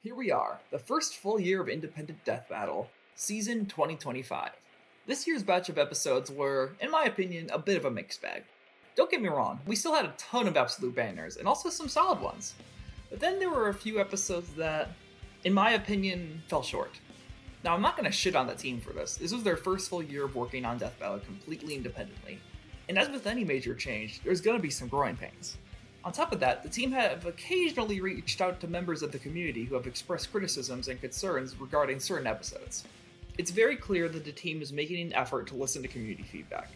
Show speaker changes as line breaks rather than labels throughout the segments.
Here we are, the first full year of Independent Death Battle, Season 2025. This year's batch of episodes were, in my opinion, a bit of a mixed bag. Don't get me wrong, we still had a ton of absolute bangers, and also some solid ones. But then there were a few episodes that, in my opinion, fell short. Now, I'm not going to shit on the team for this. This was their first full year of working on Death Battle completely independently. And as with any major change, there's going to be some growing pains. On top of that, the team have occasionally reached out to members of the community who have expressed criticisms and concerns regarding certain episodes. It's very clear that the team is making an effort to listen to community feedback.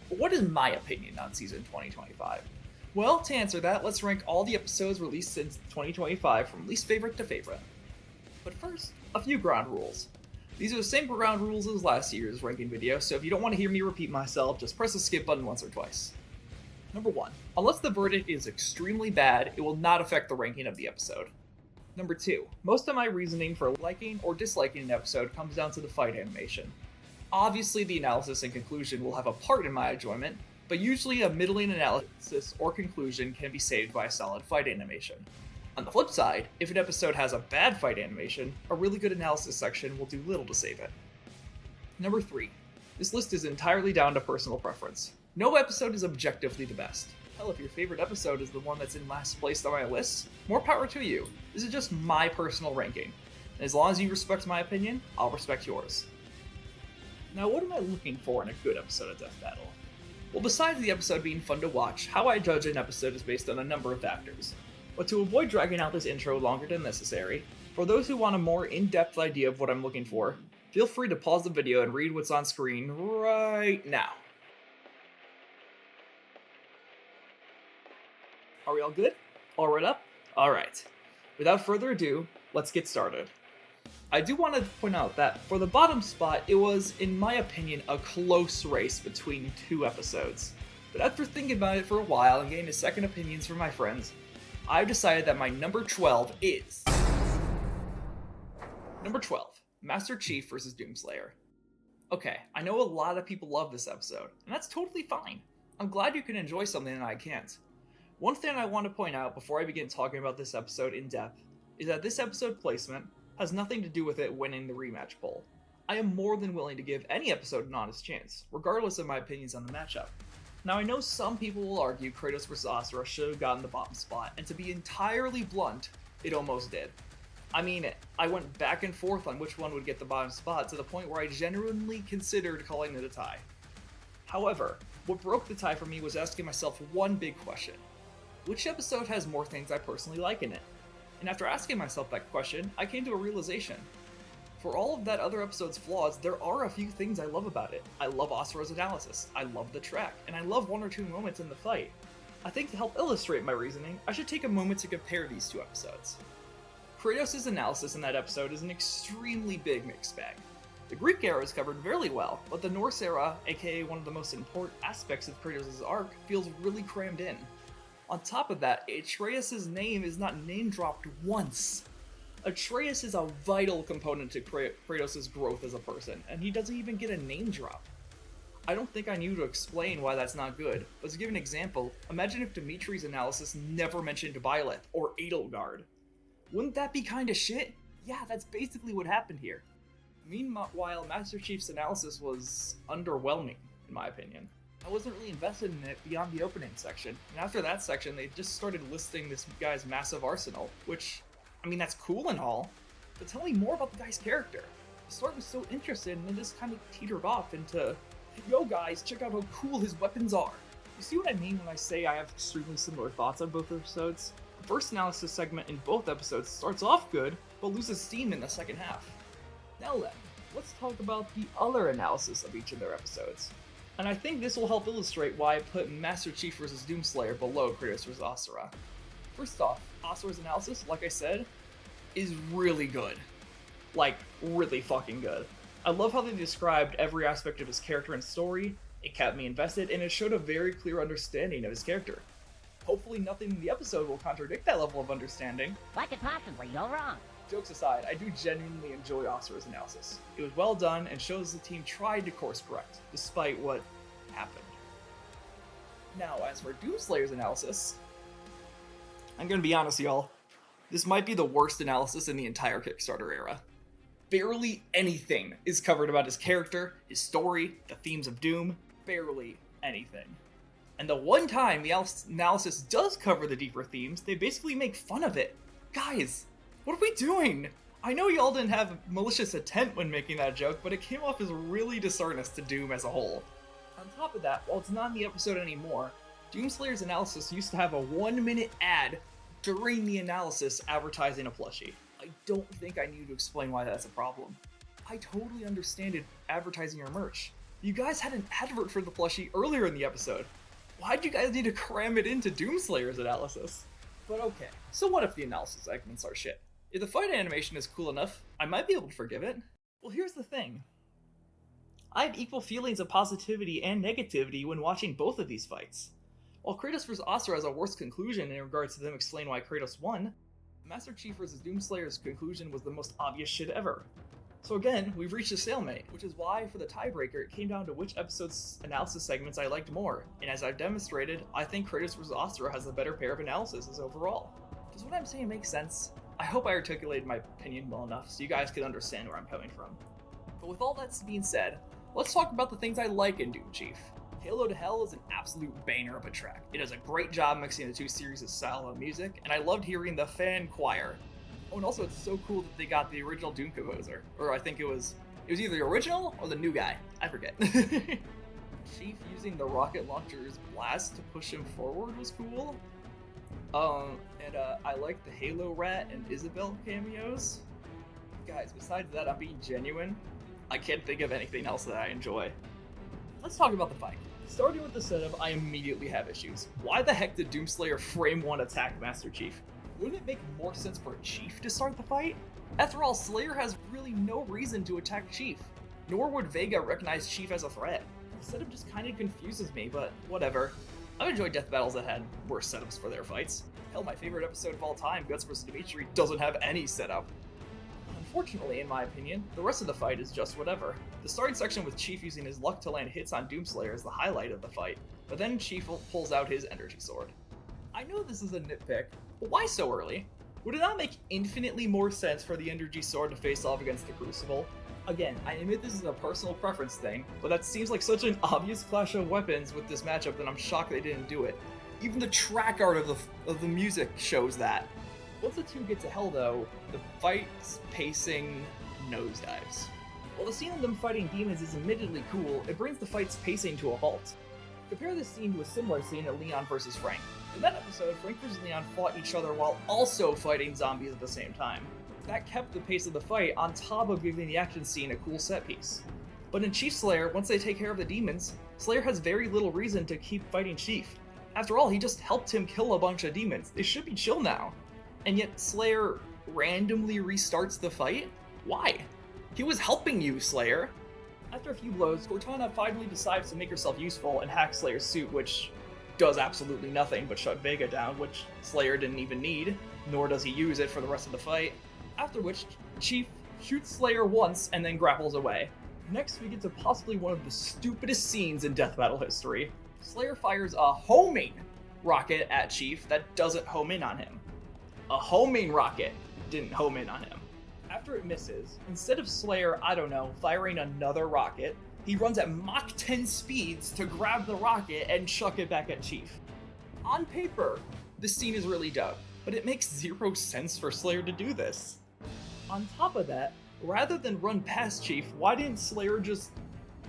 But what is my opinion on Season 2025? Well, to answer that, let's rank all the episodes released since 2025 from least favorite to favorite. But first, a few ground rules. These are the same ground rules as last year's ranking video, so if you don't want to hear me repeat myself, just press the skip button once or twice. Number 1. Unless the verdict is extremely bad, it will not affect the ranking of the episode. Number 2. Most of my reasoning for liking or disliking an episode comes down to the fight animation. Obviously, the analysis and conclusion will have a part in my enjoyment, but usually a middling analysis or conclusion can be saved by a solid fight animation. On the flip side, if an episode has a bad fight animation, a really good analysis section will do little to save it. Number 3. This list is entirely down to personal preference. No episode is objectively the best. Hell, if your favorite episode is the one that's in last place on my list, more power to you. This is just my personal ranking. And as long as you respect my opinion, I'll respect yours. Now, what am I looking for in a good episode of Death Battle? Well, besides the episode being fun to watch, how I judge an episode is based on a number of factors. But to avoid dragging out this intro longer than necessary, for those who want a more in-depth idea of what I'm looking for, feel free to pause the video and read what's on screen right now. Are we all good? All right up? Alright. Without further ado, let's get started. I do want to point out that for the bottom spot, it was, in my opinion, a close race between two episodes. But after thinking about it for a while and getting second opinions from my friends, I've decided that my number 12 is... Number 12, Master Chief vs. Doomslayer. Okay, I know a lot of people love this episode, and that's totally fine. I'm glad you can enjoy something and I can't. One thing I want to point out before I begin talking about this episode in depth is that this episode placement has nothing to do with it winning the rematch poll. I am more than willing to give any episode an honest chance, regardless of my opinions on the matchup. Now I know some people will argue Kratos vs. Asura should have gotten the bottom spot, and to be entirely blunt, it almost did. I mean, I went back and forth on which one would get the bottom spot to the point where I genuinely considered calling it a tie. However, what broke the tie for me was asking myself one big question. Which episode has more things I personally like in it? And after asking myself that question, I came to a realization. For all of that other episode's flaws, there are a few things I love about it. I love Asura's analysis, I love the track, and I love one or two moments in the fight. I think to help illustrate my reasoning, I should take a moment to compare these two episodes. Kratos' analysis in that episode is an extremely big mixed bag. The Greek era is covered very well, but the Norse era, aka one of the most important aspects of Kratos' arc, feels really crammed in. On top of that, Atreus' name is not name-dropped once. Atreus is a vital component to Kratos' growth as a person, and he doesn't even get a name drop. I don't think I need to explain why that's not good, but to give an example, imagine if Dimitri's analysis never mentioned Byleth or Edelgard. Wouldn't that be kinda shit? Yeah, that's basically what happened here. Meanwhile, Master Chief's analysis was underwhelming, in my opinion. I wasn't really invested in it beyond the opening section, and after that section they just started listing this guy's massive arsenal, which, I mean, that's cool and all, but tell me more about the guy's character. The story was so interesting and then just kind of teetered off into, yo guys, check out how cool his weapons are. You see what I mean when I say I have extremely similar thoughts on both episodes? The first analysis segment in both episodes starts off good, but loses steam in the second half. Now then, let's talk about the other analysis of each of their episodes. And I think this will help illustrate why I put Master Chief vs. Doomslayer below Kratos vs. Asura. First off, Asura's analysis, like I said, is really good. Like, really fucking good. I love how they described every aspect of his character and story, it kept me invested, and it showed a very clear understanding of his character. Hopefully nothing in the episode will contradict that level of understanding.
What could possibly go wrong?
Jokes aside, I do genuinely enjoy Asura's analysis. It was well done and shows the team tried to course correct, despite what happened. Now, as for Doomslayer's analysis, I'm gonna be honest, y'all. This might be the worst analysis in the entire Kickstarter era. Barely anything is covered about his character, his story, the themes of Doom. Barely anything. And the one time the analysis does cover the deeper themes, they basically make fun of it. Guys, what are we doing? I know y'all didn't have malicious intent when making that joke, but it came off as really dishonest to Doom as a whole. On top of that, while it's not in the episode anymore, Doomslayer's analysis used to have a 1-minute ad during the analysis advertising a plushie. I don't think I need to explain why that's a problem. I totally understand it advertising your merch. You guys had an advert for the plushie earlier in the episode. Why'd you guys need to cram it into Doomslayer's analysis? But okay, so what if the analysis segments are shit? If the fight animation is cool enough, I might be able to forgive it. Well, here's the thing. I have equal feelings of positivity and negativity when watching both of these fights. While Kratos vs. Asura has a worse conclusion in regards to them explaining why Kratos won, Master Chief vs. Doomslayer's conclusion was the most obvious shit ever. So again, we've reached a stalemate, which is why for the tiebreaker it came down to which episode's analysis segments I liked more, and as I've demonstrated, I think Kratos vs. Asura has the better pair of analyses overall. Does what I'm saying make sense? I hope I articulated my opinion well enough so you guys can understand where I'm coming from. But with all that being said, let's talk about the things I like in Doom Chief. Halo to Hell is an absolute banger of a track. It does a great job mixing the two series' style of music, and I loved hearing the fan choir. Oh, and also it's so cool that they got the original Doom composer. Or I think it was either the original or the new guy. I forget. Chief using the rocket launcher's blast to push him forward was cool. I like the Halo Rat and Isabel cameos. Guys, besides that, I'm being genuine. I can't think of anything else that I enjoy. Let's talk about the fight. Starting with the setup, I immediately have issues. Why the heck did Doomslayer frame one attack Master Chief? Wouldn't it make more sense for Chief to start the fight? After all, Slayer has really no reason to attack Chief, nor would Vega recognize Chief as a threat. The setup just kinda confuses me, but whatever. I've enjoyed death battles that had worse setups for their fights. Hell, my favorite episode of all time, Guts vs. Dimitri, doesn't have any setup. Unfortunately, in my opinion, the rest of the fight is just whatever. The starting section with Chief using his luck to land hits on Doomslayer is the highlight of the fight, but then Chief pulls out his energy sword. I know this is a nitpick, but why so early? Would it not make infinitely more sense for the energy sword to face off against the Crucible? Again, I admit this is a personal preference thing, but that seems like such an obvious clash of weapons with this matchup that I'm shocked they didn't do it. Even the track art of the music shows that. Once the two get to hell though, the fight's pacing nosedives. While the scene of them fighting demons is admittedly cool, it brings the fight's pacing to a halt. Compare this scene to a similar scene at Leon vs. Frank. In that episode, Frank vs. Leon fought each other while also fighting zombies at the same time. That kept the pace of the fight on top of giving the action scene a cool set piece. But in Chief Slayer, once they take care of the demons, Slayer has very little reason to keep fighting Chief. After all, he just helped him kill a bunch of demons. They should be chill now. And yet Slayer randomly restarts the fight? Why? He was helping you, Slayer! After a few blows, Cortana finally decides to make herself useful and hack Slayer's suit, which does absolutely nothing but shut Vega down, which Slayer didn't even need, nor does he use it for the rest of the fight. After which, Chief shoots Slayer once and then grapples away. Next, we get to possibly one of the stupidest scenes in death battle history. Slayer fires a homing rocket at Chief that doesn't home in on him. A homing rocket didn't home in on him. After it misses, instead of Slayer, firing another rocket, he runs at Mach 10 speeds to grab the rocket and chuck it back at Chief. On paper, this scene is really dope, but it makes zero sense for Slayer to do this. On top of that, rather than run past Chief, why didn't Slayer just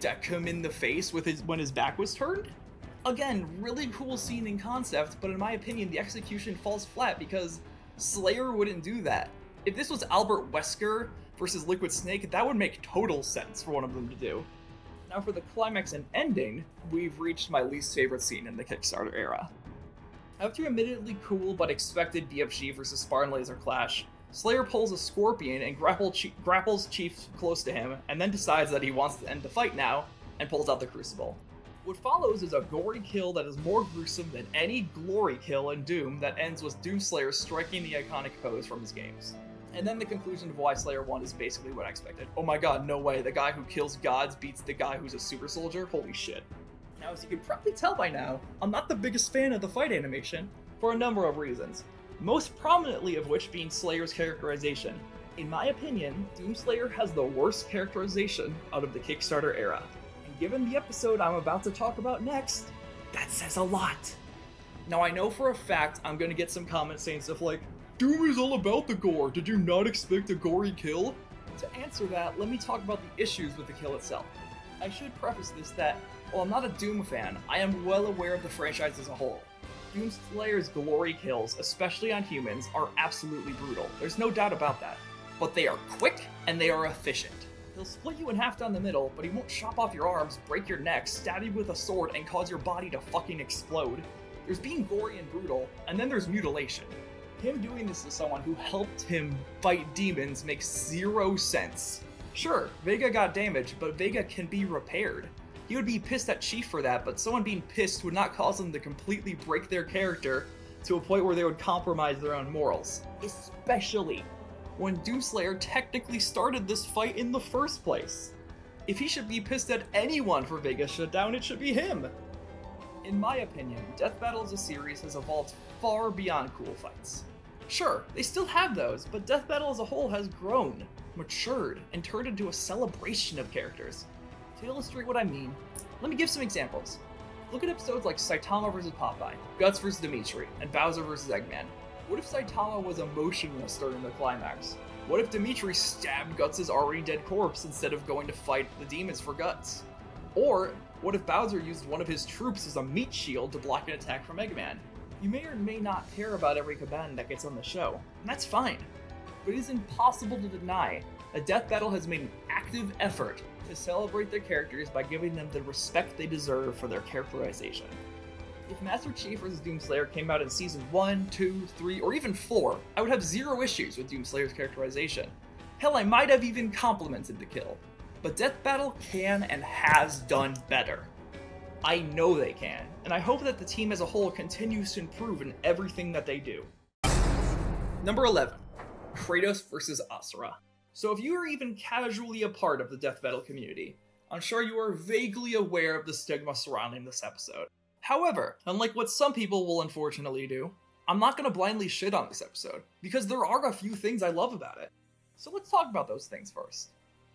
deck him in the face when his back was turned? Again, really cool scene in concept, but in my opinion, the execution falls flat because Slayer wouldn't do that. If this was Albert Wesker versus Liquid Snake, that would make total sense for one of them to do. Now for the climax and ending, we've reached my least favorite scene in the Kickstarter era. After admittedly cool but expected BFG versus Spartan Laser clash, Slayer pulls a scorpion and grapples Chief close to him, and then decides that he wants to end the fight now, and pulls out the Crucible. What follows is a gory kill that is more gruesome than any glory kill in Doom that ends with Doomslayer striking the iconic pose from his games. And then the conclusion of why Slayer won is basically what I expected. Oh my god, no way, the guy who kills gods beats the guy who's a super soldier? Holy shit. Now, as you can probably tell by now, I'm not the biggest fan of the fight animation, for a number of reasons. most prominently of which being Slayer's characterization. In my opinion, Doomslayer has the worst characterization out of the Kickstarter era. And given the episode I'm about to talk about next, that says a lot. Now I know for a fact I'm gonna get some comments saying stuff like, Doom is all about the gore, did you not expect a gory kill? To answer that, let me talk about the issues with the kill itself. I should preface this that, while I'm not a Doom fan, I am well aware of the franchise as a whole. Doomslayer's glory kills, especially on humans, are absolutely brutal. There's no doubt about that. But they are quick, and they are efficient. He'll split you in half down the middle, but he won't chop off your arms, break your neck, stab you with a sword, and cause your body to fucking explode. There's being gory and brutal, and then there's mutilation. Him doing this to someone who helped him fight demons makes zero sense. Sure, Vega got damaged, but Vega can be repaired. He would be pissed at Chief for that, but someone being pissed would not cause them to completely break their character to a point where they would compromise their own morals. Especially when Doomslayer technically started this fight in the first place. If he should be pissed at anyone for Vega's shutdown, it should be him. In my opinion, Death Battle as a series has evolved far beyond cool fights. Sure, they still have those, but Death Battle as a whole has grown, matured, and turned into a celebration of characters. To illustrate what I mean, let me give some examples. Look at episodes like Saitama vs. Popeye, Guts vs. Dimitri, and Bowser vs. Eggman. What if Saitama was emotionless during the climax? What if Dimitri stabbed Guts' already dead corpse instead of going to fight the demons for Guts? Or, what if Bowser used one of his troops as a meat shield to block an attack from Eggman? You may or may not care about every combatant that gets on the show, and that's fine. But it is impossible to deny that Death Battle has made an active effort to celebrate their characters by giving them the respect they deserve for their characterization. If Master Chief vs. Doomslayer came out in Season 1, 2, 3, or even 4, I would have zero issues with Doomslayer's characterization. Hell, I might have even complimented the kill. But Death Battle can and has done better. I know they can, and I hope that the team as a whole continues to improve in everything that they do. Number 11. Kratos vs. Asura. So if you are even casually a part of the Death Battle community, I'm sure you are vaguely aware of the stigma surrounding this episode. However, unlike what some people will unfortunately do, I'm not going to blindly shit on this episode, because there are a few things I love about it. So let's talk about those things first.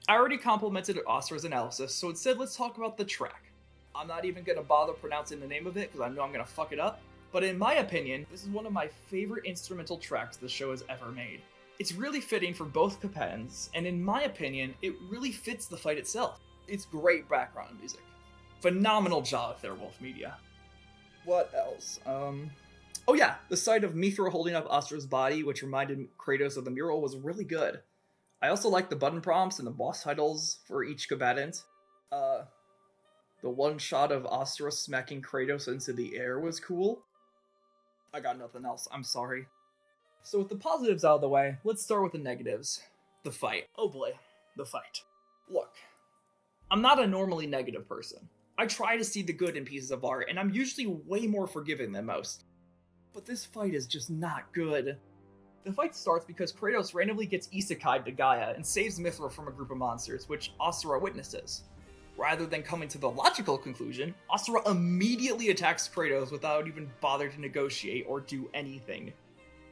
I already complimented Asura's analysis, so instead let's talk about the track. I'm not even going to bother pronouncing the name of it, because I know I'm going to fuck it up, but in my opinion, this is one of my favorite instrumental tracks the show has ever made. It's really fitting for both combatants, and in my opinion, it really fits the fight itself. It's great background music. Phenomenal job, Fairwolf Media. What else? Oh yeah, the sight of Mithra holding up Asura's body, which reminded Kratos of the mural, was really good. I also like the button prompts and the boss titles for each combatant. The one shot of Asura smacking Kratos into the air was cool. I got nothing else, I'm sorry. So with the positives out of the way, let's start with the negatives. The fight. Oh boy, the fight. Look, I'm not a normally negative person. I try to see the good in pieces of art, and I'm usually way more forgiving than most. But this fight is just not good. The fight starts because Kratos randomly gets isekai'd to Gaia and saves Mithra from a group of monsters, which Asura witnesses. Rather than coming to the logical conclusion, Asura immediately attacks Kratos without even bothering to negotiate or do anything.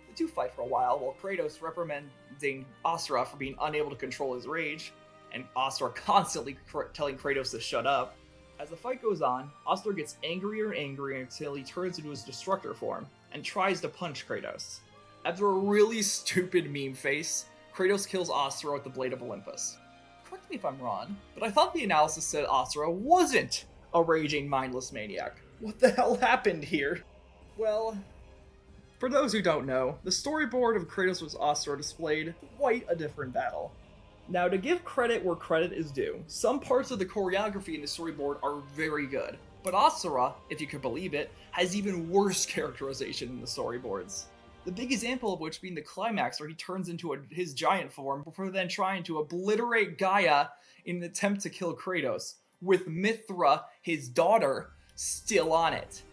The two fight for a while Kratos reprimanding Asura for being unable to control his rage, and Asura constantly telling Kratos to shut up. As the fight goes on, Asura gets angrier and angrier until he turns into his destructor form, and tries to punch Kratos. After a really stupid meme face, Kratos kills Asura with the Blade of Olympus. Correct me if I'm wrong, but I thought the analysis said Asura wasn't a raging, mindless maniac. What the hell happened here? Well, for those who don't know, the storyboard of Kratos vs. Asura displayed quite a different battle. Now, to give credit where credit is due, some parts of the choreography in the storyboard are very good, but Asura, if you could believe it, has even worse characterization in the storyboards. The big example of which being the climax where he turns into his giant form before then trying to obliterate Gaia in an attempt to kill Kratos, with Mithra, his daughter, still on it.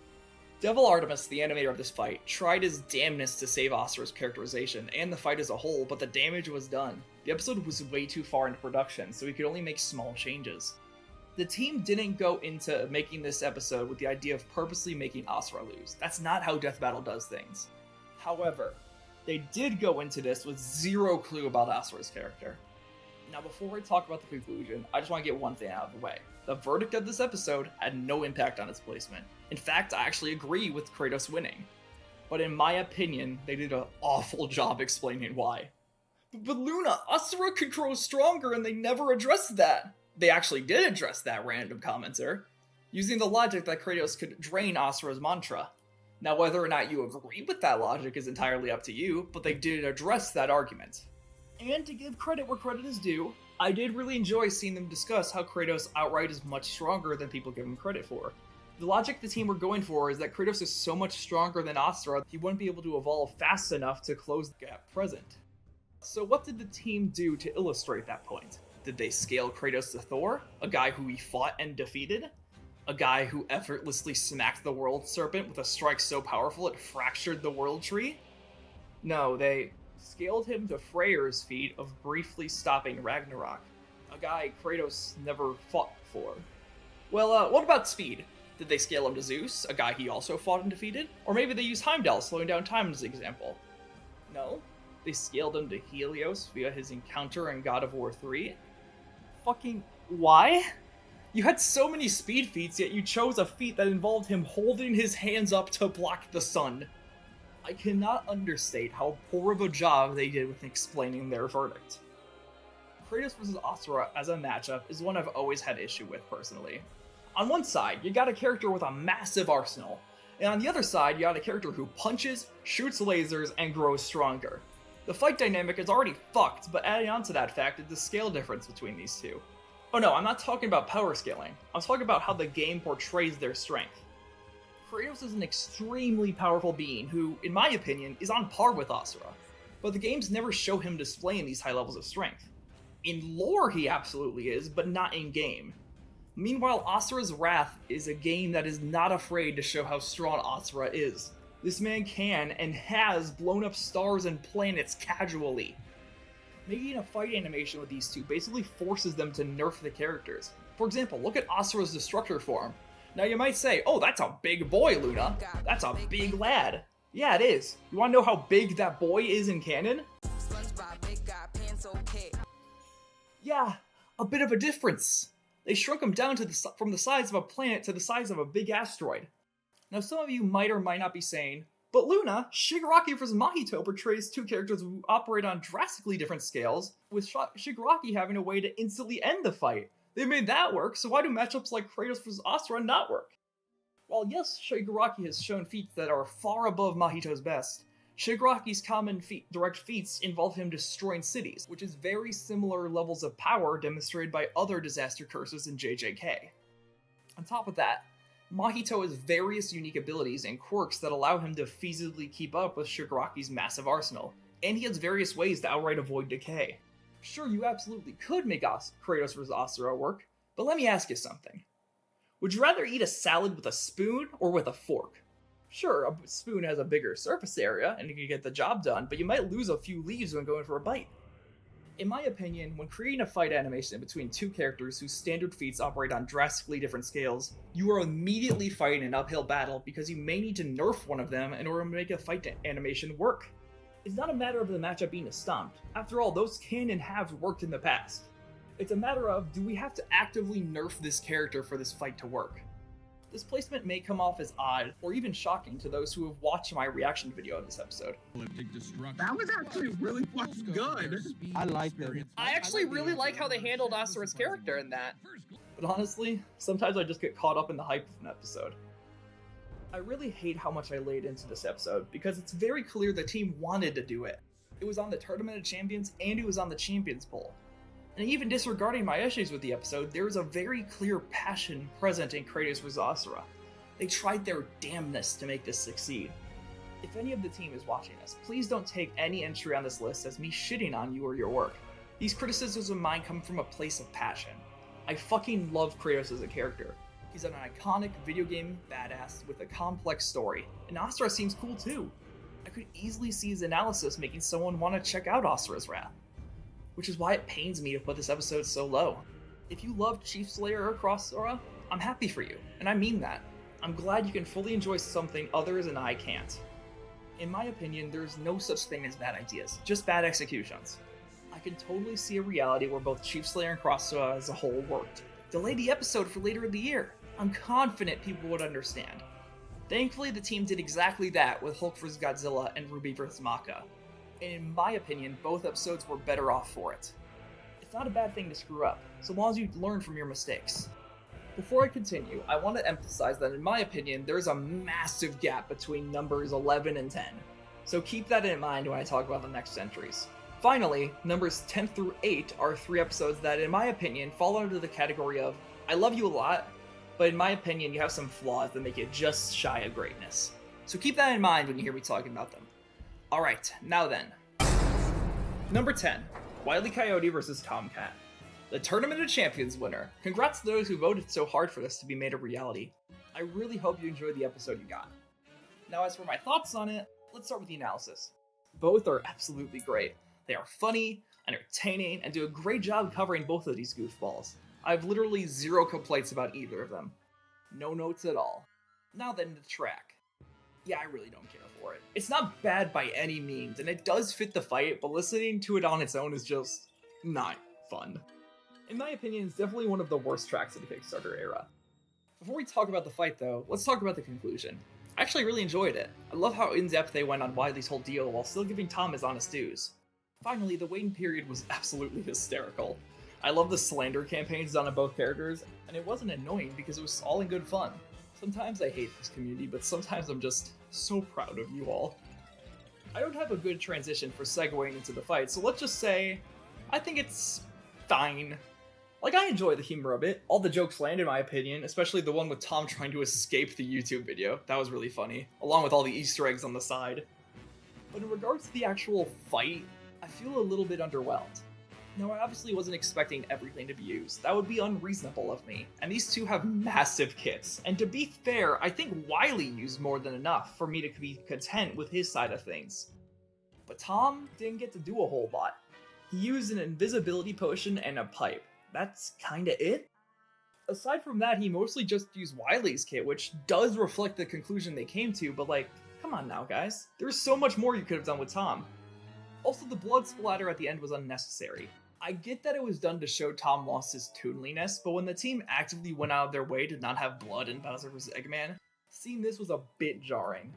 Devil Artemis, the animator of this fight, tried his damnedest to save Asura's characterization and the fight as a whole, but the damage was done. The episode was way too far into production, so he could only make small changes. The team didn't go into making this episode with the idea of purposely making Asura lose. That's not how Death Battle does things. However, They did go into this with zero clue about Asura's character. Now, before I talk about the conclusion, I just want to get one thing out of the way. The verdict of this episode had no impact on its placement. In fact, I actually agree with Kratos winning. But in my opinion, they did an awful job explaining why. But Luna, Asura could grow stronger and they never addressed that. They actually did address that, random commenter, using the logic that Kratos could drain Asura's mantra. Now, whether or not you agree with that logic is entirely up to you, but they did address that argument. And to give credit where credit is due, I did really enjoy seeing them discuss how Kratos outright is much stronger than people give him credit for. The logic the team were going for is that Kratos is so much stronger than Asura, he wouldn't be able to evolve fast enough to close the gap present. So what did the team do to illustrate that point? Did they scale Kratos to Thor, a guy who he fought and defeated? A guy who effortlessly smacked the World Serpent with a strike so powerful it fractured the World Tree? No, they scaled him to Freyr's feat of briefly stopping Ragnarok, a guy Kratos never fought before. Well, what about speed? Did they scale him to Zeus, a guy he also fought and defeated? Or maybe they used Heimdall, slowing down time as an example? No, they scaled him to Helios via his encounter in God of War 3. Fucking why? You had so many speed feats, yet you chose a feat that involved him holding his hands up to block the sun. I cannot understate how poor of a job they did with explaining their verdict. Kratos vs. Asura as a matchup is one I've always had issue with personally. On one side, you got a character with a massive arsenal, and on the other side, you got a character who punches, shoots lasers, and grows stronger. The fight dynamic is already fucked, but adding on to that fact is the scale difference between these two. Oh no, I'm not talking about power scaling. I'm talking about how the game portrays their strength. Kratos is an extremely powerful being who, in my opinion, is on par with Asura, but the games never show him displaying these high levels of strength. In lore, he absolutely is, but not in-game. Meanwhile, Asura's Wrath is a game that is not afraid to show how strong Asura is. This man can, and has, blown up stars and planets casually. Making a fight animation with these two basically forces them to nerf the characters. For example, look at Asura's Destructor form. Now you might say, oh, that's a big boy, Luna. That's a big lad. Yeah, it is. You wanna know how big that boy is in canon? Yeah, a bit of a difference. They shrunk him down from the size of a planet to the size of a big asteroid. Now some of you might or might not be saying, but Luna, Shigaraki vs. Mahito portrays two characters who operate on drastically different scales, with Shigaraki having a way to instantly end the fight. They made that work, so why do matchups like Kratos vs. Asura not work? While yes, Shigaraki has shown feats that are far above Mahito's best, Shigaraki's common direct feats involve him destroying cities, which is very similar levels of power demonstrated by other disaster curses in JJK. On top of that, Mahito has various unique abilities and quirks that allow him to feasibly keep up with Shigaraki's massive arsenal, and he has various ways to outright avoid decay. Sure, you absolutely could make Kratos vs. Asura work, but let me ask you something. Would you rather eat a salad with a spoon or with a fork? Sure, a spoon has a bigger surface area and it can get the job done, but you might lose a few leaves when going for a bite. In my opinion, when creating a fight animation between two characters whose standard feats operate on drastically different scales, you are immediately fighting an uphill battle because you may need to nerf one of them in order to make a fight animation work. It's not a matter of the matchup being stomped. After all, those can and have worked in the past. It's a matter of, do we have to actively nerf this character for this fight to work? This placement may come off as odd, or even shocking to those who have watched my reaction video of this episode.
That was actually really fucking good.
I like it.
I actually really like how they handled Asura's character in that. But honestly, sometimes I just get caught up in the hype of an episode. I really hate how much I laid into this episode, because it's very clear the team wanted to do it. It was on the Tournament of Champions, and it was on the Champions Poll. And even disregarding my issues with the episode, there is a very clear passion present in Kratos vs. Asura. They tried their damnness to make this succeed. If any of the team is watching this, please don't take any entry on this list as me shitting on you or your work. These criticisms of mine come from a place of passion. I fucking love Kratos as a character. He's an iconic video game badass with a complex story, and Asura seems cool too. I could easily see his analysis making someone want to check out Asura's Wrath, which is why it pains me to put this episode so low. If you loved Chief Slayer or Asura, I'm happy for you, and I mean that. I'm glad you can fully enjoy something others and I can't. In my opinion, there's no such thing as bad ideas, just bad executions. I can totally see a reality where both Chief Slayer and Kratos as a whole worked. Delay the episode for later in the year. I'm confident people would understand. Thankfully, the team did exactly that with Hulk vs. Godzilla and Ruby vs. Maka. And in my opinion, both episodes were better off for it. It's not a bad thing to screw up, so long as you learn from your mistakes. Before I continue, I want to emphasize that in my opinion, there's a massive gap between numbers 11 and 10. So keep that in mind when I talk about the next entries. Finally, numbers 10 through 8 are 3 episodes that, in my opinion, fall under the category of, I love you a lot, but in my opinion, you have some flaws that make it just shy of greatness. So keep that in mind when you hear me talking about them. Alright, now then. Number 10, Wile E. Coyote vs. Tomcat. The Tournament of Champions winner. Congrats to those who voted so hard for this to be made a reality. I really hope you enjoyed the episode you got. Now as for my thoughts on it, let's start with the analysis. Both are absolutely great. They are funny, entertaining, and do a great job covering both of these goofballs. I have literally 0 complaints about either of them. No notes at all. Now then, the track. Yeah, I really don't care for it. It's not bad by any means, and it does fit the fight, but listening to it on its own is just not fun. In my opinion, it's definitely one of the worst tracks of the Kickstarter era. Before we talk about the fight though, let's talk about the conclusion. I actually really enjoyed it. I love how in-depth they went on Wiley's whole deal while still giving Tom his honest dues. Finally, the waiting period was absolutely hysterical. I love the slander campaigns done on both characters, and it wasn't annoying because it was all in good fun. Sometimes I hate this community, but sometimes I'm just so proud of you all. I don't have a good transition for segueing into the fight, so let's just say, I think it's fine. Like, I enjoy the humor of it. All the jokes land, in my opinion, especially the one with Tom trying to escape the YouTube video. That was really funny, along with all the Easter eggs on the side. But in regards to the actual fight, I feel a little bit underwhelmed. Now, I obviously wasn't expecting everything to be used. That would be unreasonable of me, and these two have massive kits. And to be fair, I think Wile E used more than enough for me to be content with his side of things. But Tom didn't get to do a whole lot. He used an invisibility potion and a pipe. That's kinda it? Aside from that, he mostly just used Wile E's kit, which does reflect the conclusion they came to, but like, come on now guys. There's so much more you could have done with Tom. Also, the blood splatter at the end was unnecessary. I get that it was done to show Tom lost his toonliness, but when the team actively went out of their way to not have blood in Bowser vs. Eggman, seeing this was a bit jarring.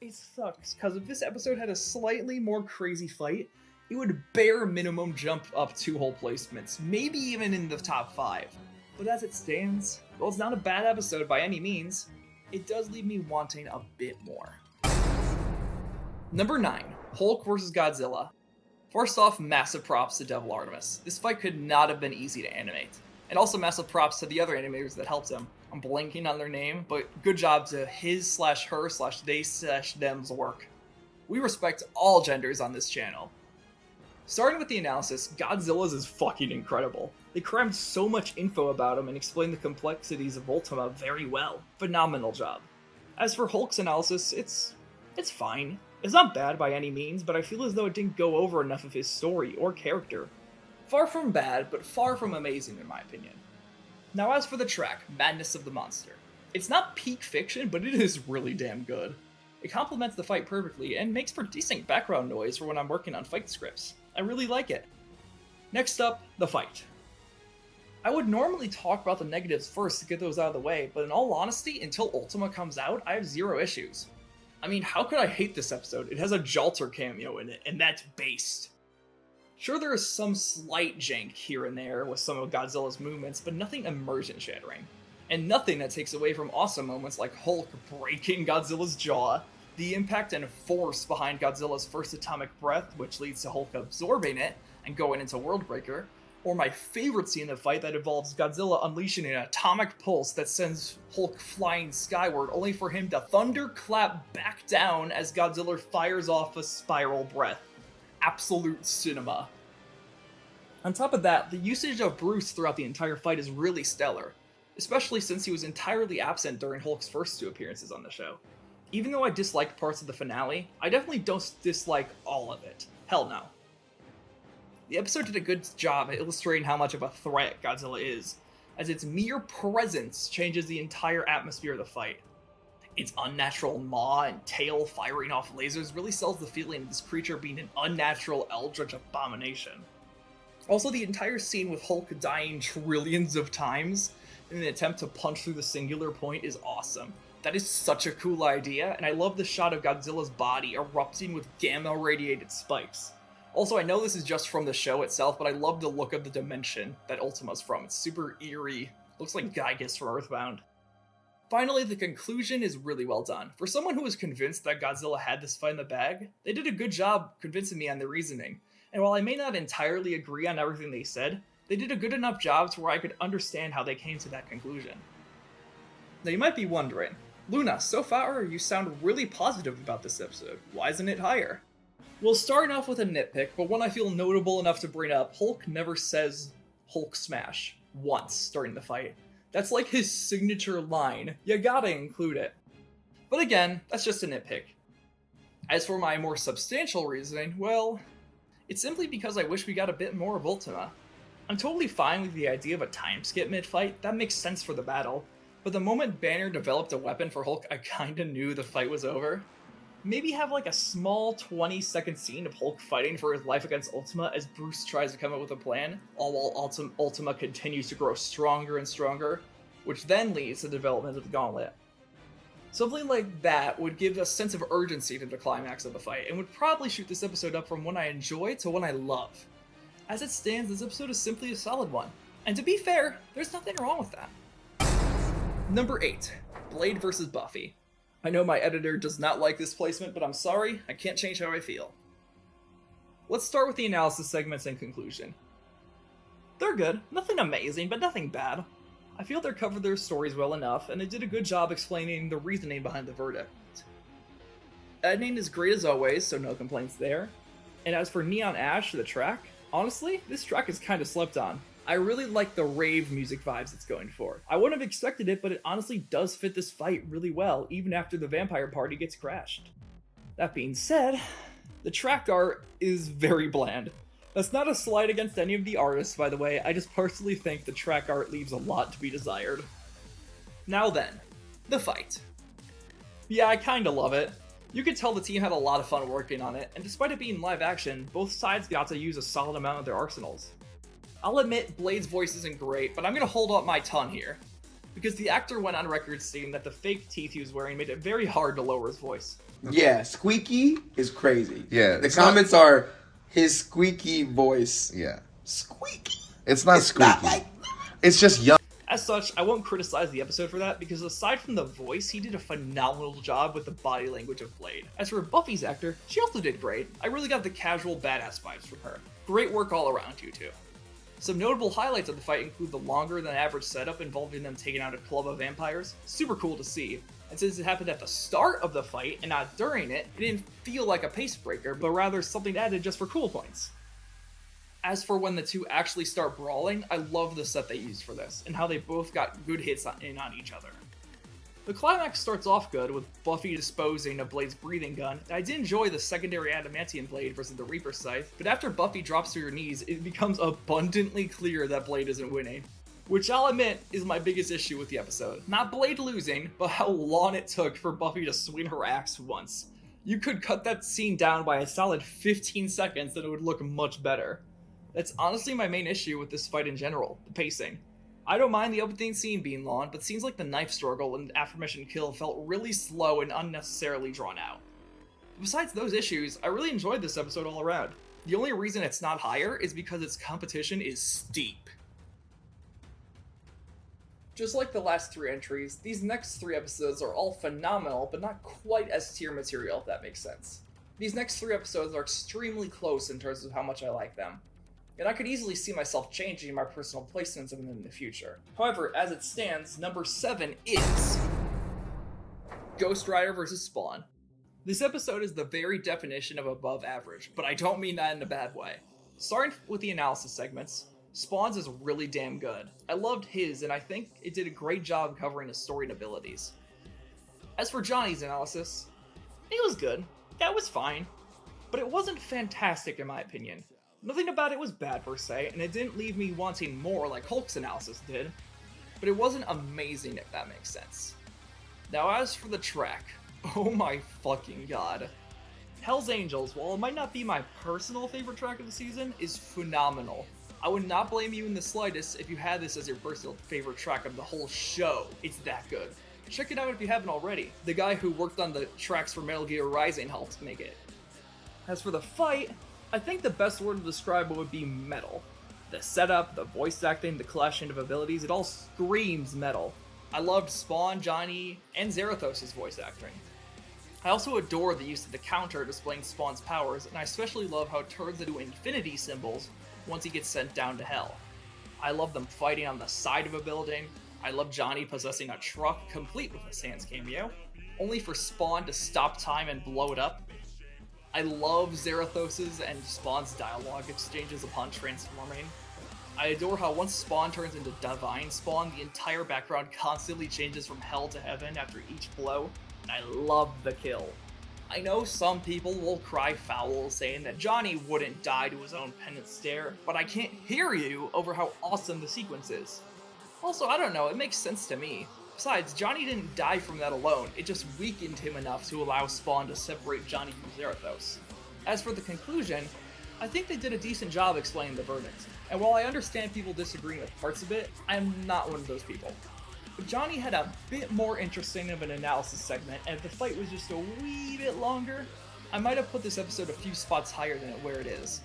It sucks, because if this episode had a slightly more crazy fight, it would bare minimum jump up 2 whole placements, maybe even in the top 5. But as it stands, while it's not a bad episode by any means, it does leave me wanting a bit more. Number 9, Hulk vs. Godzilla. First off, massive props to Devil Artemis. This fight could not have been easy to animate. And also massive props to the other animators that helped him. I'm blanking on their name, but good job to his/her/they/them's work. We respect all genders on this channel. Starting with the analysis, Godzilla's is fucking incredible. They crammed so much info about him and explained the complexities of Ultima very well. Phenomenal job. As for Hulk's analysis, it's fine. It's not bad by any means, but I feel as though it didn't go over enough of his story or character. Far from bad, but far from amazing in my opinion. Now as for the track, Madness of the Monster. It's not peak fiction, but it is really damn good. It complements the fight perfectly and makes for decent background noise for when I'm working on fight scripts. I really like it. Next up, the fight. I would normally talk about the negatives first to get those out of the way, but in all honesty, until Ultima comes out, I have 0 issues. I mean, how could I hate this episode? It has a Jalter cameo in it, and that's based. Sure, there is some slight jank here and there with some of Godzilla's movements, but nothing immersion-shattering. And nothing that takes away from awesome moments like Hulk breaking Godzilla's jaw, the impact and force behind Godzilla's first atomic breath, which leads to Hulk absorbing it and going into Worldbreaker, or my favorite scene of the fight that involves Godzilla unleashing an atomic pulse that sends Hulk flying skyward, only for him to thunderclap back down as Godzilla fires off a spiral breath. Absolute cinema. On top of that, the usage of Bruce throughout the entire fight is really stellar, especially since he was entirely absent during Hulk's first 2 appearances on the show. Even though I disliked parts of the finale, I definitely don't dislike all of it. Hell no. The episode did a good job at illustrating how much of a threat Godzilla is, as its mere presence changes the entire atmosphere of the fight. The Its unnatural maw and tail firing off lasers really sells the feeling of this creature being an unnatural eldritch abomination. Also, the entire scene with Hulk dying trillions of times in an attempt to punch through the singular point is awesome. That is such a cool idea, and I love the shot of Godzilla's body erupting with gamma-radiated spikes. Also, I know this is just from the show itself, but I love the look of the dimension that Ultima's from. It's super eerie. Looks like Gygas from Earthbound. Finally, the conclusion is really well done. For someone who was convinced that Godzilla had this fight in the bag, they did a good job convincing me on their reasoning. And while I may not entirely agree on everything they said, they did a good enough job to where I could understand how they came to that conclusion. Now you might be wondering, Luna, so far you sound really positive about this episode. Why isn't it higher? Well, starting off with a nitpick, but one I feel notable enough to bring up, Hulk never says Hulk smash once during the fight. That's like his signature line. You gotta include it. But again, that's just a nitpick. As for my more substantial reasoning, well, it's simply because I wish we got a bit more of Ultima. I'm totally fine with the idea of a time skip mid-fight, that makes sense for the battle, but the moment Banner developed a weapon for Hulk, I kinda knew the fight was over. Maybe have like a small 20-second scene of Hulk fighting for his life against Ultima as Bruce tries to come up with a plan, all while Ultima continues to grow stronger and stronger, which then leads to the development of the Gauntlet. Something like that would give a sense of urgency to the climax of the fight, and would probably shoot this episode up from one I enjoy to one I love. As it stands, this episode is simply a solid one, and to be fair, there's nothing wrong with that. Number 8, Blade vs. Buffy. I know my editor does not like this placement, but I'm sorry, I can't change how I feel. Let's start with the analysis segments and conclusion. They're good, nothing amazing, but nothing bad. I feel they covered their stories well enough, and they did a good job explaining the reasoning behind the verdict. Editing is great as always, so no complaints there. And as for Neon Ash, the track, honestly, this track is kinda slept on. I really like the rave music vibes it's going for. I wouldn't have expected it, but it honestly does fit this fight really well, even after the vampire party gets crashed. That being said, the track art is very bland. That's not a slight against any of the artists, by the way, I just personally think the track art leaves a lot to be desired. Now then, the fight. Yeah, I kinda love it. You could tell the team had a lot of fun working on it, and despite it being live action, both sides got to use a solid amount of their arsenals. I'll admit Blade's voice isn't great, but I'm gonna hold up my tongue here, because the actor went on record stating that the fake teeth he was wearing made it very hard to lower his voice.
Yeah, squeaky is crazy.
Yeah.
The comments are his squeaky voice.
Yeah.
Squeaky?
It's not squeaky.
Not like...
It's just young.
As such, I won't criticize the episode for that, because aside from the voice, he did a phenomenal job with the body language of Blade. As for Buffy's actor, she also did great. I really got the casual badass vibes from her. Great work all around, you two. Some notable highlights of the fight include the longer than average setup involving them taking out a club of vampires. Super cool to see. And since it happened at the start of the fight and not during it, it didn't feel like a pace breaker, but rather something added just for cool points. As for when the two actually start brawling, I love the set they used for this, and how they both got good hits in on each other. The climax starts off good, with Buffy disposing of Blade's breathing gun, and I did enjoy the secondary adamantium blade versus the Reaper Scythe, but after Buffy drops to her knees, it becomes abundantly clear that Blade isn't winning. Which I'll admit is my biggest issue with the episode. Not Blade losing, but how long it took for Buffy to swing her axe once. You could cut that scene down by a solid 15 seconds and it would look much better. That's honestly my main issue with this fight in general, the pacing. I don't mind the opening scene being long, but scenes like the knife struggle and aforementioned kill felt really slow and unnecessarily drawn out. Besides those issues, I really enjoyed this episode all around. The only reason it's not higher is because its competition is steep. Just like the last 3 entries, these next 3 episodes are all phenomenal, but not quite S-tier material, if that makes sense. These next 3 episodes are extremely close in terms of how much I like them, and I could easily see myself changing my personal placements of them in the future. However, as it stands, number 7 is Ghost Rider vs. Spawn. This episode is the very definition of above average, but I don't mean that in a bad way. Starting with the analysis segments, Spawn's is really damn good. I loved his, and I think it did a great job covering his story and abilities. As for Johnny's analysis, it was good. That was fine. But it wasn't fantastic in my opinion. Nothing about it was bad per se, and it didn't leave me wanting more like Hulk's analysis did, but it wasn't amazing if that makes sense. Now as for the track, oh my fucking god. Hell's Angels, while it might not be my personal favorite track of the season, is phenomenal. I would not blame you in the slightest if you had this as your personal favorite track of the whole show. It's that good. Check it out if you haven't already. The guy who worked on the tracks for Metal Gear Rising helped make it. As for the fight, I think the best word to describe it would be metal. The setup, the voice acting, the clashing of abilities, it all screams metal. I loved Spawn, Johnny, and Zarathos' voice acting. I also adore the use of the counter displaying Spawn's powers, and I especially love how it turns into infinity symbols once he gets sent down to hell. I love them fighting on the side of a building. I love Johnny possessing a truck, complete with a Sans cameo, only for Spawn to stop time and blow it up. I love Zarathos' and Spawn's dialogue exchanges upon transforming. I adore how once Spawn turns into Divine Spawn, the entire background constantly changes from hell to heaven after each blow, and I love the kill. I know some people will cry foul saying that Johnny wouldn't die to his own penance stare, but I can't hear you over how awesome the sequence is. Also, I don't know, it makes sense to me. Besides, Johnny didn't die from that alone, it just weakened him enough to allow Spawn to separate Johnny from Zarathos. As for the conclusion, I think they did a decent job explaining the verdict, and while I understand people disagreeing with parts of it, I am not one of those people. If Johnny had a bit more interesting of an analysis segment, and if the fight was just a wee bit longer, I might have put this episode a few spots higher than where it is.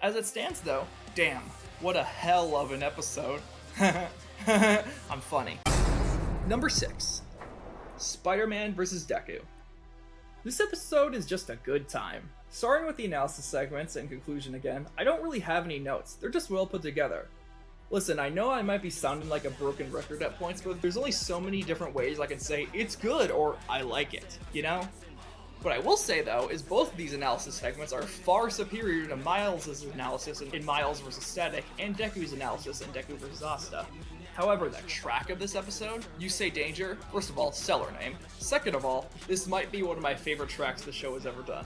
As it stands though, damn, what a hell of an episode. I'm funny. Number 6. Spider-Man vs. Deku. This episode is just a good time. Starting with the analysis segments and conclusion again, I don't really have any notes, they're just well put together. Listen, I know I might be sounding like a broken record at points, but there's only so many different ways I can say it's good or I like it, you know? What I will say though is both of these analysis segments are far superior to Miles' analysis in Miles vs. Static and Deku's analysis in Deku vs. Asta. However, the track of this episode, You Say Danger, first of all, stellar name. Second of all, this might be one of my favorite tracks the show has ever done.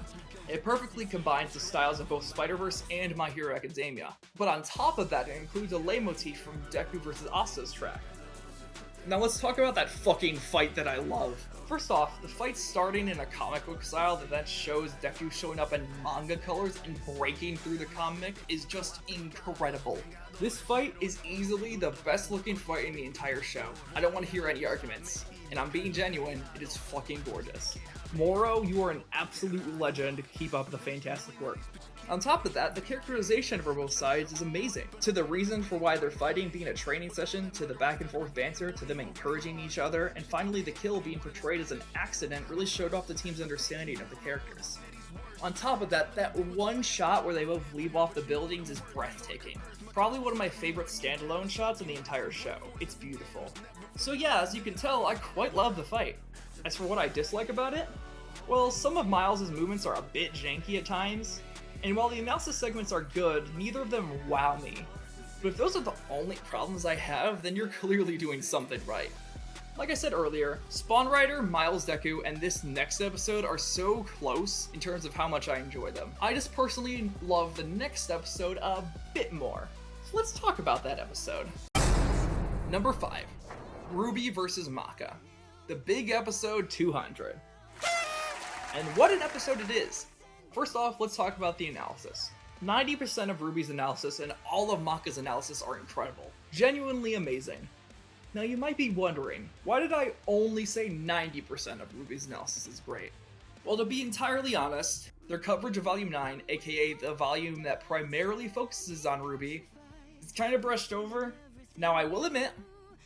It perfectly combines the styles of both Spider-Verse and My Hero Academia. But on top of that, it includes a leitmotif from Deku vs. Asta's track. Now let's talk about that fucking fight that I love. First off, the fight starting in a comic book style that then shows Deku showing up in manga colors and breaking through the comic is just incredible. This fight is easily the best looking fight in the entire show. I don't want to hear any arguments. And I'm being genuine, it is fucking gorgeous. Moro, you are an absolute legend. Keep up the fantastic work. On top of that, the characterization for both sides is amazing. To the reason for why they're fighting being a training session, to the back and forth banter, to them encouraging each other, and finally the kill being portrayed as an accident really showed off the team's understanding of the characters. On top of that, that one shot where they both leap off the buildings is breathtaking. Probably one of my favorite standalone shots in the entire show. It's beautiful. So yeah, as you can tell, I quite love the fight. As for what I dislike about it, well, some of Miles' movements are a bit janky at times, and while the analysis segments are good, neither of them wow me. But if those are the only problems I have, then you're clearly doing something right. Like I said earlier, Spawn Rider, Miles Deku, and this next episode are so close in terms of how much I enjoy them. I just personally love the next episode a bit more. So let's talk about that episode. Number 5. Ruby vs. Maka. The big episode 200. And what an episode it is! First off, let's talk about the analysis. 90% of Ruby's analysis and all of Maka's analysis are incredible. Genuinely amazing. Now you might be wondering, why did I only say 90% of Ruby's analysis is great? Well, to be entirely honest, their coverage of Volume 9, aka the volume that primarily focuses on Ruby, is kind of brushed over. Now I will admit,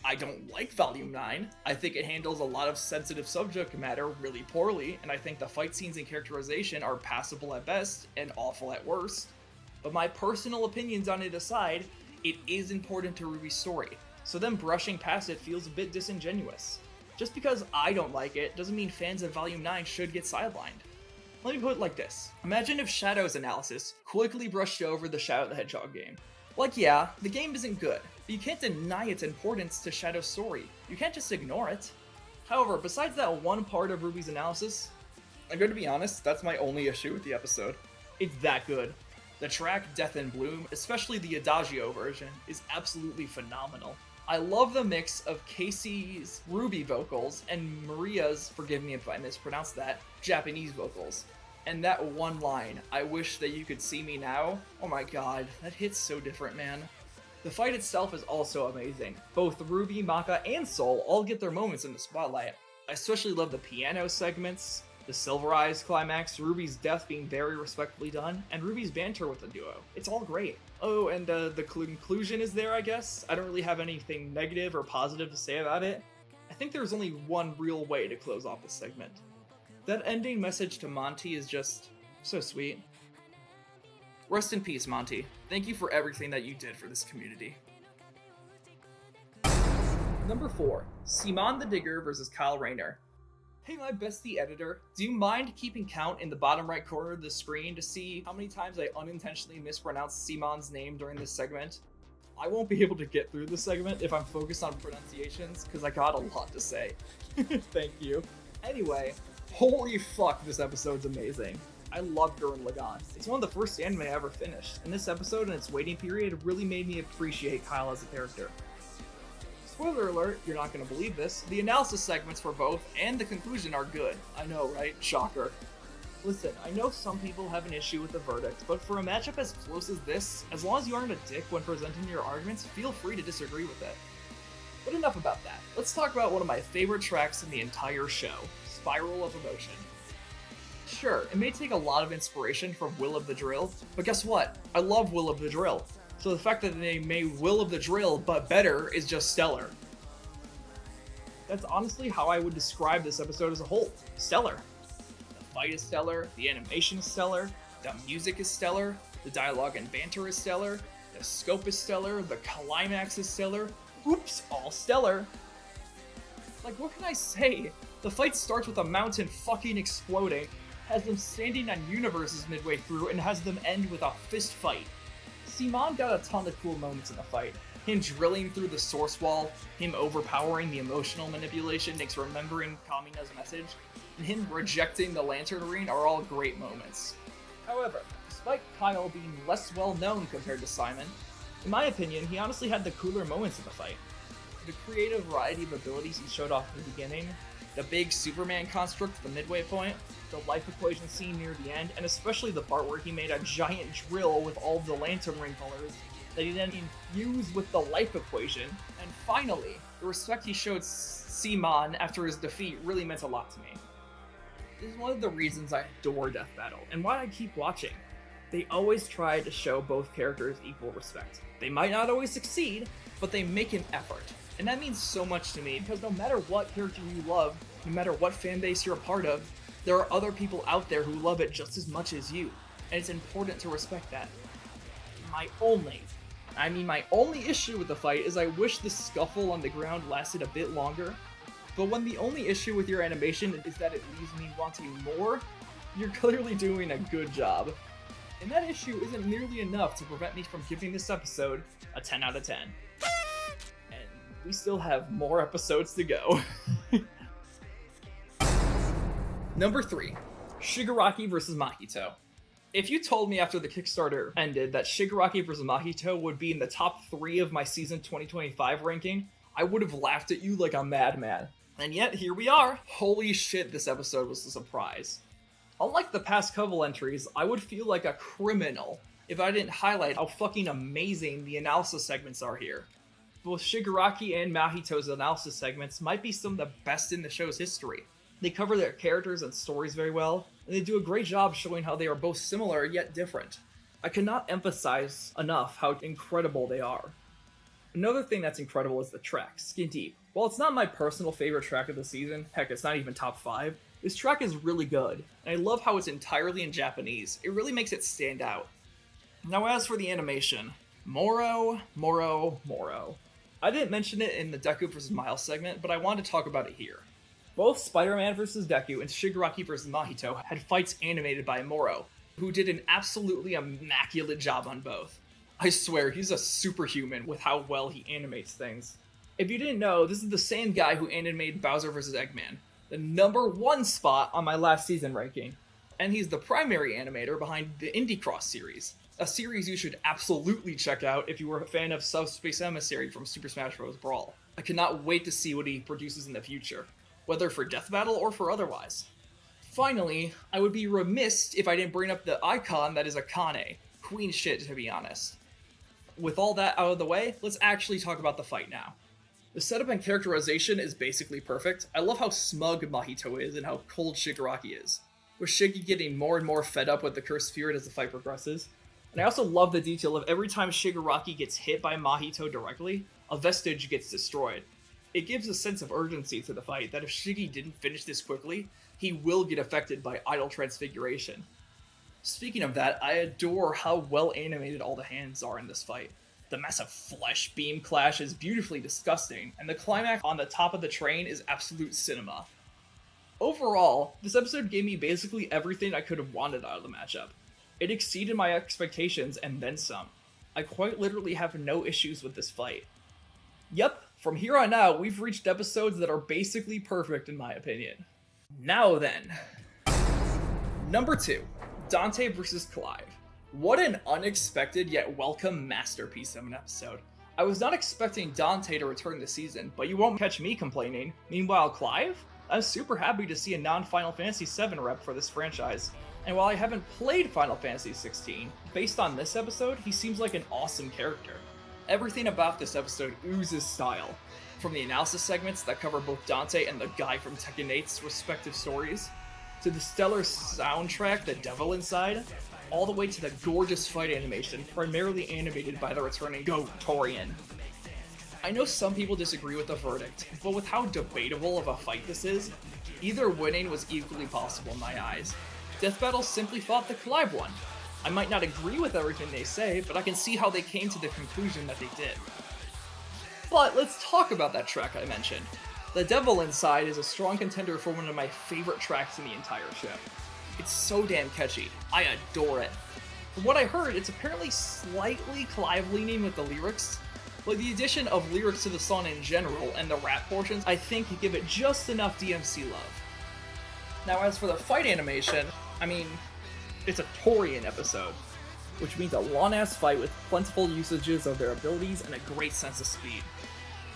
I don't like Volume 9. I think it handles a lot of sensitive subject matter really poorly, and I think the fight scenes and characterization are passable at best and awful at worst. But my personal opinions on it aside, it is important to Ruby's story, so them brushing past it feels a bit disingenuous. Just because I don't like it doesn't mean fans of Volume 9 should get sidelined. Let me put it like this. Imagine if Shadow's analysis quickly brushed over the Shadow the Hedgehog game. Like yeah, the game isn't good, but you can't deny its importance to Shadow's story. You can't just ignore it. However, besides that one part of Ruby's analysis, I'm going to be honest, that's my only issue with the episode. It's that good. The track Death in Bloom, especially the Adagio version, is absolutely phenomenal. I love the mix of Casey's Ruby vocals and Maria's, forgive me if I mispronounced that, Japanese vocals. And that one line, I wish that you could see me now, oh my god, that hits so different, man. The fight itself is also amazing. Both Ruby, Maka, and Soul all get their moments in the spotlight. I especially love the piano segments, the Silver Eyes climax, Ruby's death being very respectfully done, and Ruby's banter with the duo. It's all great. Oh, and the conclusion is there, I guess. I don't really have anything negative or positive to say about it. I think there's only one real way to close off this segment. That ending message to Monty is just so sweet. Rest in peace, Monty. Thank you for everything that you did for this community. Number 4, Simon the Digger versus Kyle Rayner. Hey, my bestie editor, do you mind keeping count in the bottom right corner of the screen to see how many times I unintentionally mispronounced Simon's name during this segment? I won't be able to get through this segment if I'm focused on pronunciations, because I got a lot to say. Thank you. Anyway, holy fuck, this episode's amazing. I love Gurren Lagann. It's one of the first anime I ever finished, and this episode and its waiting period really made me appreciate Kyle as a character. Spoiler alert, you're not going to believe this, the analysis segments for both and the conclusion are good. I know, right? Shocker. Listen, I know some people have an issue with the verdict, but for a matchup as close as this, as long as you aren't a dick when presenting your arguments, feel free to disagree with it. But enough about that. Let's talk about one of my favorite tracks in the entire show, Spiral of Emotion. Sure, it may take a lot of inspiration from Will of the Drill, but guess what? I love Will of the Drill. So the fact that they made Will of the Drill but better is just stellar. That's honestly how I would describe this episode as a whole. Stellar. The fight is stellar, the animation is stellar, the music is stellar, the dialogue and banter is stellar, the scope is stellar, the climax is stellar. Oops, all stellar. Like, what can I say? The fight starts with a mountain fucking exploding, has them standing on universes midway through, and has them end with a fist fight. Simon got a ton of cool moments in the fight. Him drilling through the source wall, him overpowering the emotional manipulation makes remembering Kamina's message, and him rejecting the lantern ring are all great moments. However, despite Kyle being less well known compared to Simon, in my opinion, he honestly had the cooler moments in the fight. The creative variety of abilities he showed off in the beginning, the big Superman construct at the midway point, the life equation scene near the end, and especially the part where he made a giant drill with all of the lantern ring colors that he then infused with the life equation. And finally, the respect he showed Simon after his defeat really meant a lot to me. This is one of the reasons I adore Death Battle, and why I keep watching. They always try to show both characters equal respect. They might not always succeed, but they make an effort. And that means so much to me, because no matter what character you love, no matter what fanbase you're a part of, there are other people out there who love it just as much as you, and it's important to respect that. My only issue with the fight is I wish the scuffle on the ground lasted a bit longer, but when the only issue with your animation is that it leaves me wanting more, you're clearly doing a good job. And that issue isn't nearly enough to prevent me from giving this episode a 10 out of 10. And we still have more episodes to go. Number 3, Shigaraki vs. Mahito. If you told me after the Kickstarter ended that Shigaraki vs. Mahito would be in the top 3 of my season 2025 ranking, I would have laughed at you like a madman. And yet, here we are. Holy shit, this episode was a surprise. Unlike the past couple entries, I would feel like a criminal if I didn't highlight how fucking amazing the analysis segments are here. Both Shigaraki and Mahito's analysis segments might be some of the best in the show's history. They cover their characters and stories very well, and they do a great job showing how they are both similar yet different. I cannot emphasize enough how incredible they are. Another thing that's incredible is the track, Skin Deep. While it's not my personal favorite track of the season, heck, it's not even top 5, this track is really good, and I love how it's entirely in Japanese. It really makes it stand out. Now as for the animation, Moro. I didn't mention it in the Deku vs. Miles segment, but I wanted to talk about it here. Both Spider-Man vs. Deku and Shigaraki vs. Mahito had fights animated by Moro, who did an absolutely immaculate job on both. I swear, he's a superhuman with how well he animates things. If you didn't know, this is the same guy who animated Bowser vs. Eggman, the number 1 spot on my last season ranking. And he's the primary animator behind the Indie Cross series, a series you should absolutely check out if you were a fan of Subspace Emissary from Super Smash Bros. Brawl. I cannot wait to see what he produces in the future, whether for Death Battle or for otherwise. Finally, I would be remiss if I didn't bring up the icon that is Akane. Queen shit, to be honest. With all that out of the way, let's actually talk about the fight now. The setup and characterization is basically perfect. I love how smug Mahito is and how cold Shigaraki is, with Shiggy getting more and more fed up with the cursed spirit as the fight progresses. And I also love the detail of every time Shigaraki gets hit by Mahito directly, a vestige gets destroyed. It gives a sense of urgency to the fight that if Shiggy didn't finish this quickly, he will get affected by idle transfiguration. Speaking of that, I adore how well animated all the hands are in this fight. The massive flesh beam clash is beautifully disgusting, and the climax on the top of the train is absolute cinema. Overall, this episode gave me basically everything I could have wanted out of the matchup. It exceeded my expectations and then some. I quite literally have no issues with this fight. Yep, from here on out, we've reached episodes that are basically perfect in my opinion. Now then. Number 2. Dante vs. Clive. What an unexpected yet welcome masterpiece of an episode. I was not expecting Dante to return this season, but you won't catch me complaining. Meanwhile, Clive? I'm super happy to see a non-Final Fantasy VII rep for this franchise. And while I haven't played Final Fantasy XVI, based on this episode, he seems like an awesome character. Everything about this episode oozes style. From the analysis segments that cover both Dante and the guy from Tekken 8's respective stories, to the stellar soundtrack, The Devil Inside, all the way to the gorgeous fight animation, primarily animated by the returning Gotorian. I know some people disagree with the verdict, but with how debatable of a fight this is, either winning was equally possible in my eyes. Death Battle simply thought the Clive won. I might not agree with everything they say, but I can see how they came to the conclusion that they did. But let's talk about that track I mentioned. The Devil Inside is a strong contender for one of my favorite tracks in the entire show. It's so damn catchy. I adore it. From what I heard, it's apparently slightly Clive-leaning with the lyrics, but the addition of lyrics to the song in general and the rap portions, I think, give it just enough DMC love. Now, as for the fight animation, I mean, it's a Torian episode, which means a long-ass fight with plentiful usages of their abilities and a great sense of speed.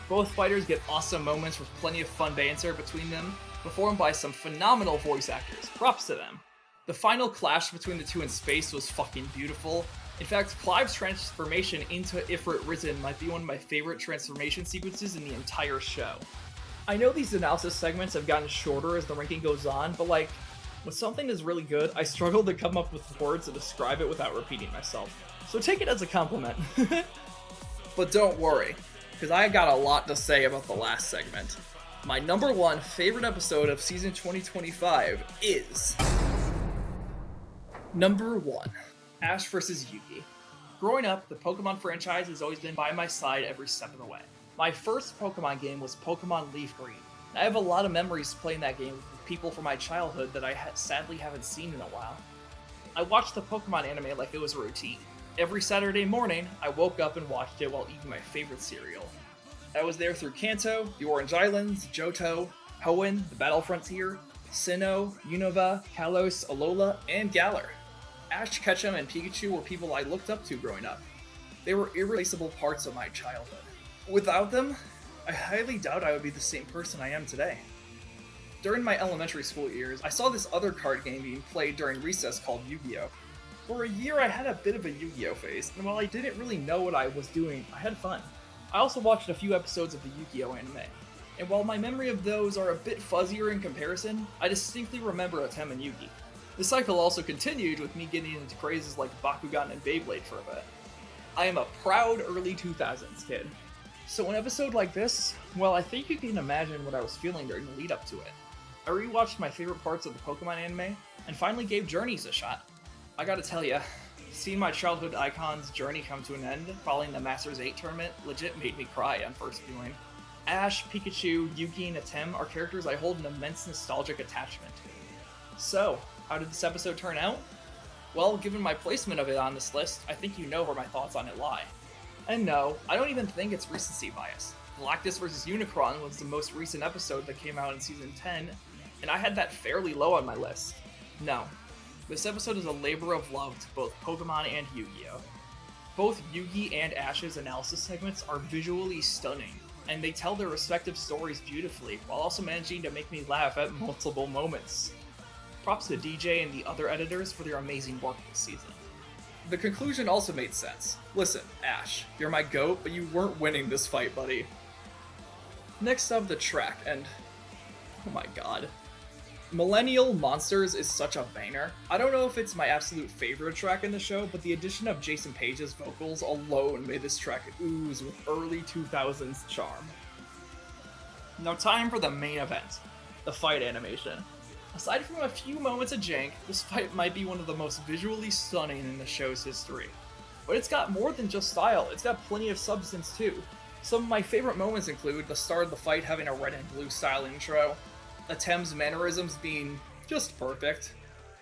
Both fighters get awesome moments with plenty of fun banter between them, performed by some phenomenal voice actors. Props to them. The final clash between the two in space was fucking beautiful. In fact, Clive's transformation into Ifrit Risen might be one of my favorite transformation sequences in the entire show. I know these analysis segments have gotten shorter as the ranking goes on, but like, when something is really good, I struggle to come up with words to describe it without repeating myself. So take it as a compliment. But don't worry, because I got a lot to say about the last segment. My number 1 favorite episode of season 2025 is... Number 1. Ash vs. Yugi. Growing up, the Pokemon franchise has always been by my side every step of the way. My first Pokemon game was Pokemon Leaf Green. I have a lot of memories playing that game with people from my childhood that I sadly haven't seen in a while. I watched the Pokemon anime like it was a routine. Every Saturday morning, I woke up and watched it while eating my favorite cereal. I was there through Kanto, the Orange Islands, Johto, Hoenn, the Battle Frontier, Sinnoh, Unova, Kalos, Alola, and Galar. Ash Ketchum and Pikachu were people I looked up to growing up. They were irreplaceable parts of my childhood. Without them, I highly doubt I would be the same person I am today. During my elementary school years, I saw this other card game being played during recess called Yu-Gi-Oh! For a year I had a bit of a Yu-Gi-Oh! Phase, and while I didn't really know what I was doing, I had fun. I also watched a few episodes of the Yu-Gi-Oh! Anime, and while my memory of those are a bit fuzzier in comparison, I distinctly remember Atem and Yugi. The cycle also continued with me getting into crazes like Bakugan and Beyblade for a bit. I am a proud early 2000s kid. So an episode like this, well, I think you can imagine what I was feeling during the lead up to it. I rewatched my favorite parts of the Pokemon anime, and finally gave Journeys a shot. I gotta tell ya, seeing my childhood icon's journey come to an end following the Masters 8 tournament legit made me cry on first viewing. Ash, Pikachu, Yugi, and Atem are characters I hold an immense nostalgic attachment to. So, how did this episode turn out? Well, given my placement of it on this list, I think you know where my thoughts on it lie. And no, I don't even think it's recency bias. Galactus vs. Unicron was the most recent episode that came out in Season 10, and I had that fairly low on my list. No, This episode is a labor of love to both Pokemon and Yu-Gi-Oh! Both Yugi and Ash's analysis segments are visually stunning, and they tell their respective stories beautifully, while also managing to make me laugh at multiple moments. Props to DJ and the other editors for their amazing work this season. The conclusion also made sense. Listen, Ash, you're my GOAT, but you weren't winning this fight, buddy. Next up, the track, and oh my god. Millennial Monsters is such a banger. I don't know if it's my absolute favorite track in the show, but the addition of Jason Page's vocals alone made this track ooze with early 2000s charm. Now time for the main event, the fight animation. Aside from a few moments of jank, this fight might be one of the most visually stunning in the show's history. But it's got more than just style, it's got plenty of substance too. Some of my favorite moments include the start of the fight having a red and blue style intro, Atem's mannerisms being just perfect,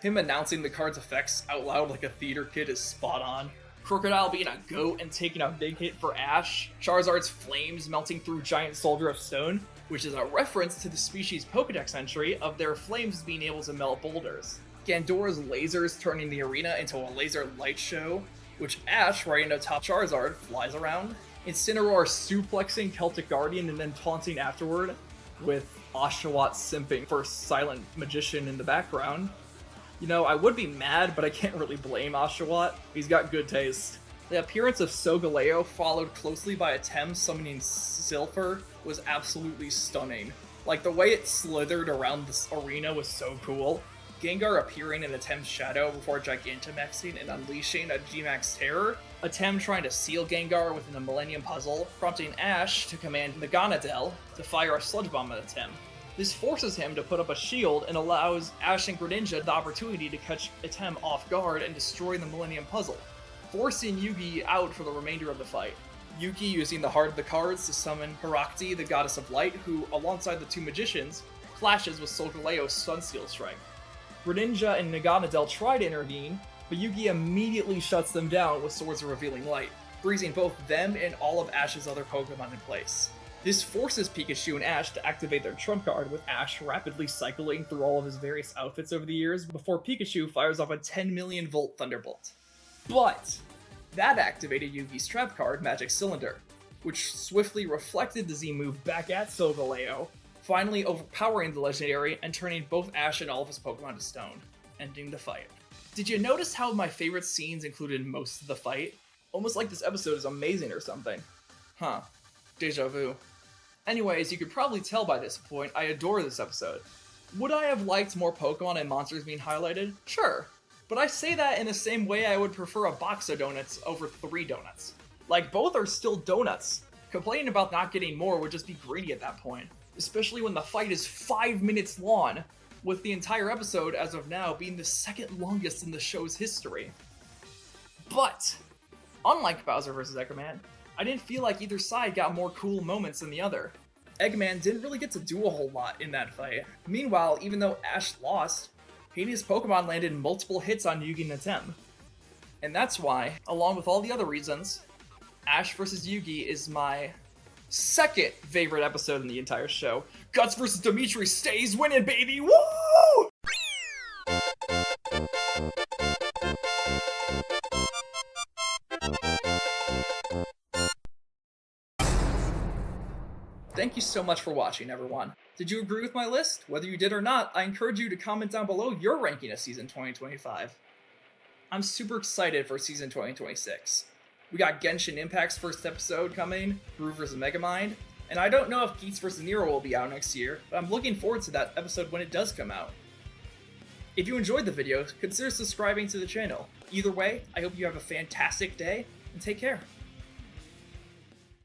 him announcing the card's effects out loud like a theater kid is spot on, Crocodile being a goat and taking a big hit for Ash, Charizard's flames melting through Giant Soldier of Stone, which is a reference to the species' Pokedex entry of their flames being able to melt boulders, Gandora's lasers turning the arena into a laser light show, which Ash, riding atop Charizard, flies around, Incineroar suplexing Celtic Guardian and then taunting afterward, with Oshawott simping for Silent Magician in the background. You know, I would be mad, but I can't really blame Oshawott. He's got good taste. The appearance of Solgaleo, followed closely by Atem summoning Silpher, was absolutely stunning. Like, the way it slithered around this arena was so cool. Gengar appearing in Atem's shadow before Gigantamaxing and unleashing a G-Max Terror, Atem trying to seal Gengar within the Millennium Puzzle, prompting Ash to command Naganadel to fire a Sludge Bomb at Atem. This forces him to put up a shield and allows Ash and Greninja the opportunity to catch Atem off guard and destroy the Millennium Puzzle, forcing Yugi out for the remainder of the fight. Yugi using the Heart of the Cards to summon Herakti, the Goddess of Light, who, alongside the two magicians, clashes with Solgaleo's Sunsteel Strike. Greninja and Naganadel try to intervene, but Yugi immediately shuts them down with Swords of Revealing Light, freezing both them and all of Ash's other Pokemon in place. This forces Pikachu and Ash to activate their trump card, with Ash rapidly cycling through all of his various outfits over the years before Pikachu fires off a 10 million volt Thunderbolt. But that activated Yugi's trap card, Magic Cylinder, which swiftly reflected the Z move back at Solgaleo, finally overpowering the legendary and turning both Ash and all of his Pokemon to stone, ending the fight. Did you notice how my favorite scenes included most of the fight? Almost like this episode is amazing or something. Huh. Deja vu. Anyways, you could probably tell by this point, I adore this episode. Would I have liked more Pokemon and monsters being highlighted? Sure. But I say that in the same way I would prefer a box of donuts over 3 donuts. Like, both are still donuts. Complaining about not getting more would just be greedy at that point. Especially when the fight is 5 minutes long, with the entire episode, as of now, being the second longest in the show's history. But, unlike Bowser vs. Eggman, I didn't feel like either side got more cool moments than the other. Eggman didn't really get to do a whole lot in that fight. Meanwhile, even though Ash lost, Hades' Pokemon landed multiple hits on Yugi and Atem. And that's why, along with all the other reasons, Ash vs. Yugi is my second favorite episode in the entire show. Guts vs. Dimitri stays winning, baby! Woo! Thank you so much for watching, everyone. Did you agree with my list? Whether you did or not, I encourage you to comment down below your ranking of Season 2025. I'm super excited for Season 2026. We got Genshin Impact's first episode coming, Groove vs. Megamind, and I don't know if Geats vs. Nero will be out next year, but I'm looking forward to that episode when it does come out. If you enjoyed the video, consider subscribing to the channel. Either way, I hope you have a fantastic day, and take care.